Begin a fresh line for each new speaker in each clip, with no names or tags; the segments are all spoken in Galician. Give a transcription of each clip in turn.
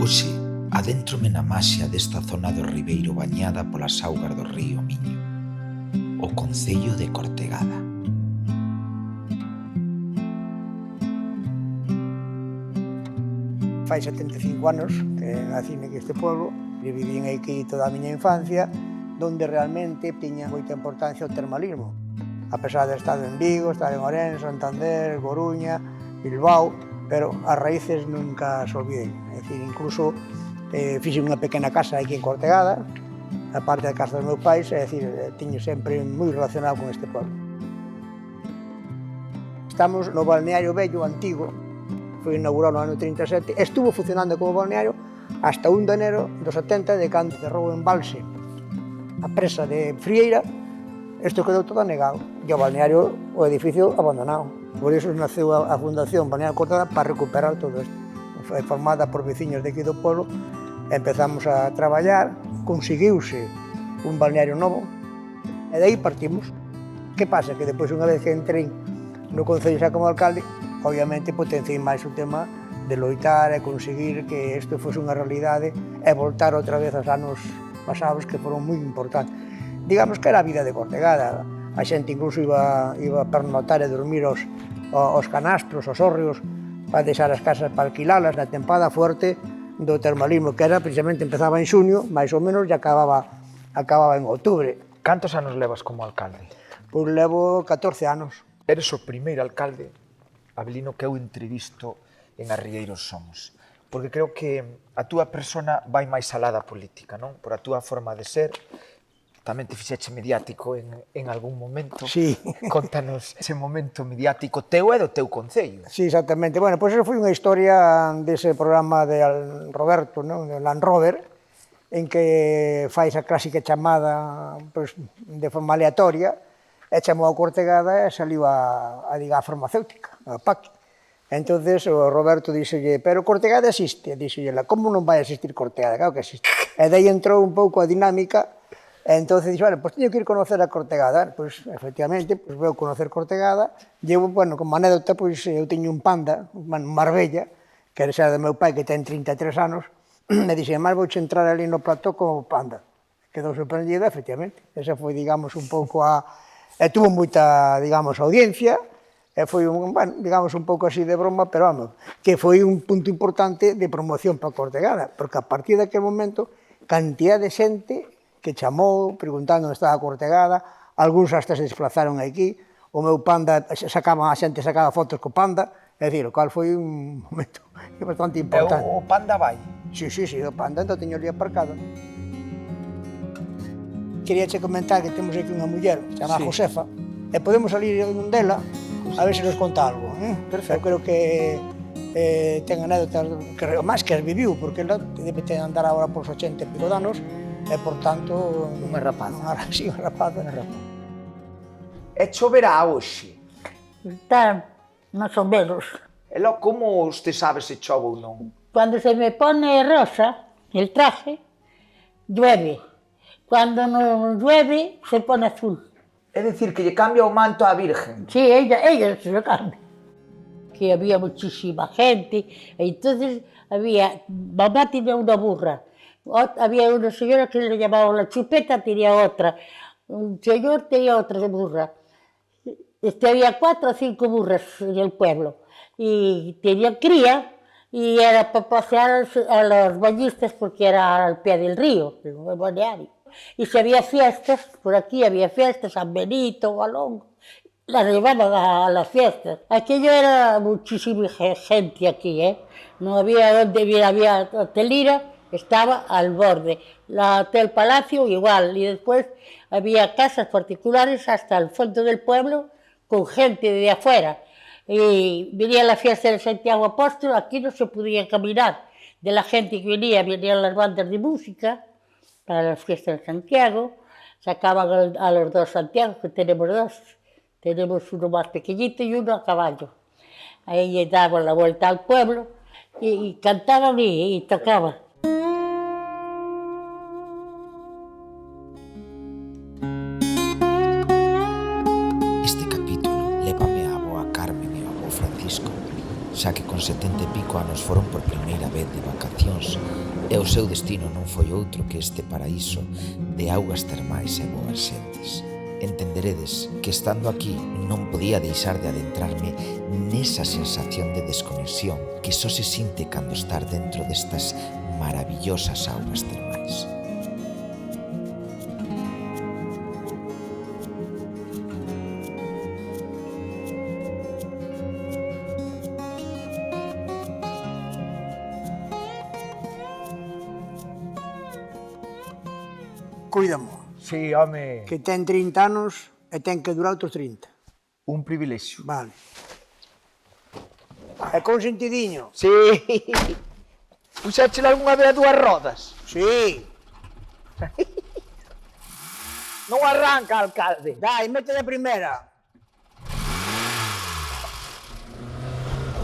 Hoxe, adéntrome na maxia desta zona do Ribeiro bañada polas augas do río Miño, o concello de Cortegada.
Fai 75 anos que nací neste pueblo, e vivín aquí toda a miña infancia, donde realmente tiña moita importancia o termalismo. A pesar de estar en Vigo, estar en Ourense, Santander, Coruña, Bilbao, pero as raíces nunca as olvidei. É dicir, incluso fixe unha pequena casa aquí en Cortegada, a parte da casa dos meus pais, é dicir, tiño sempre moi relacionado con este pueblo. Estamos no balneario vello antigo, foi inaugurado no ano 37, estuvo funcionando como balneario hasta 1 de enero do 70, de cando cerrou o embalse a presa de Frieira. Isto quedou todo anegado, e o balneario, o edificio abandonado. Por iso naceu a Fundación Balneario Cortegada para recuperar todo isto. Foi formada por veciños de aquí do pueblo, empezamos a traballar, conseguiuse un balneario novo, e de aí partimos. Que pasa? Que depois, unha vez que entrei no Concello xa como alcalde, obviamente potenciei máis o tema de loitar e conseguir que isto fose unha realidade e voltar outra vez aos anos pasados, que foron moi importantes. Digamos que era a vida de Cortegada. A xente incluso iba a pernotar e dormir aos canastros, aos hórreos, para deixar as casas para alquilalas na tempada fuerte do termalismo, que era precisamente empezaba en xuño, máis ou menos, e acababa en outubro.
Cantos anos levas como alcalde?
Pois levo 14 anos.
Eres o primeiro alcalde, Abelino, que eu entrevisto en Arrieiros Somos, porque creo que a túa persona vai máis alá da política, non? Por a túa forma de ser, tamén te fixeche mediático en algún momento.
Sí.
Contanos ese momento mediático teu e do teu concello.
Sí, exactamente. Bueno, pois eso foi unha historia dese programa de Roberto, non? De Land Rover, en que fai esa clásica chamada pois, de forma aleatoria, e chamou a Cortegada e saliu a farmacéutica, a PAC. Entonces o Roberto díxolle, pero Cortegada existe. Díxolle, como non vai existir Cortegada? Claro que existe. E daí entrou un pouco a dinámica. E entón dixo, bueno, pois teño que ir conocer a Cortegada. Pois, efectivamente, pois vou conocer Cortegada. Llevo, bueno, como anécdota, pois eu teño un panda, un Marbella, que era xa do meu pai, que ten 33 anos, e dixen, máis vouche entrar ali no plató como panda. Quedou sorprendida, efectivamente. Esa foi, digamos, un pouco a... E tuvo moita, digamos, audiencia, e foi, bueno, digamos, un pouco así de broma, pero, vamos, que foi un punto importante de promoción para Cortegada, porque a partir daquele momento, cantidad de xente que chamou, preguntando onde estaba a Cortegada, algúns hasta se desplazaron aquí, o meu panda, a xente sacaba fotos co panda, é dicir, o cal foi un momento bastante importante.
E o panda vai?
Sí, o panda, entón teño ali aparcado. Queríache comentar que temos aquí unha muller, chamada Josefa, e podemos salir dela, a ver se nos conta algo.
Perfecto.
Eu creo que ten anécdotas, que máis que as viviu, porque ela debe ter andar agora por 80 e pico de anos, e, por tanto...
Unha rapaza.
Sí, unha rapaza.
E choverá hoxe?
Está máis ou menos.
E logo, como usted sabe se chove ou non?
Cuando se me pone rosa el traje, llueve. Cuando non llueve, se pone azul.
É dicir, que lle cambia o manto á Virgen.
Sí, ella se lo cambia. Que había muchísima gente, e entonces mamá tenía una burra. Había una señora que le llamaban la chupeta, tenía otra. Un señor tenía otra burra. Había 4 o 5 burras en el pueblo. Y tenían cría, y era para pasear a los bañistas porque era al pie del río, el balneario. Y si había fiestas, por aquí había fiestas, San Benito, Balongo, las llevaban a las fiestas. Aquello era muchísima gente aquí, No había donde había hotelera, estaba al borde. La Hotel Palacio igual, y después había casas particulares hasta el fondo del pueblo con gente de afuera. Y venía la fiesta de Santiago Apóstol, aquí no se podía caminar. De la gente que venían las bandas de música para las fiestas de Santiago, sacaban a los 2 Santiago, que tenemos 2. Tenemos uno más pequeñito y uno a caballo. Ahí daban la vuelta al pueblo y cantaban y tocaban.
que con 70 e pico anos foron por primeira vez de vacacións e o seu destino non foi outro que este paraíso de augas termais e boas xentes. Entenderedes que estando aquí non podía deixar de adentrarme nesa sensación de desconexión que só se sinte cando estar dentro destas maravillosas augas termais.
Cuídamo,
Sí, home,
que ten 30 anos e ten que durar outros 30.
un privilexio.
Vale. E con sentidiño?
Sí. Puxéchela algunha vez a dúas rodas?
Sí.
Non arranca, alcalde.
Dai, mete de primeira.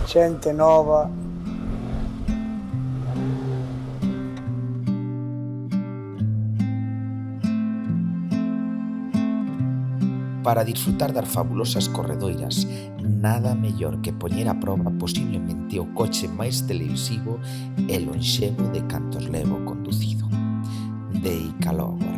Xente nova.
Para disfrutar das fabulosas corredoiras, nada mellor que poñer a proba posiblemente o coche máis televisivo e lonxevo de cantos levo conducido. Deica logo,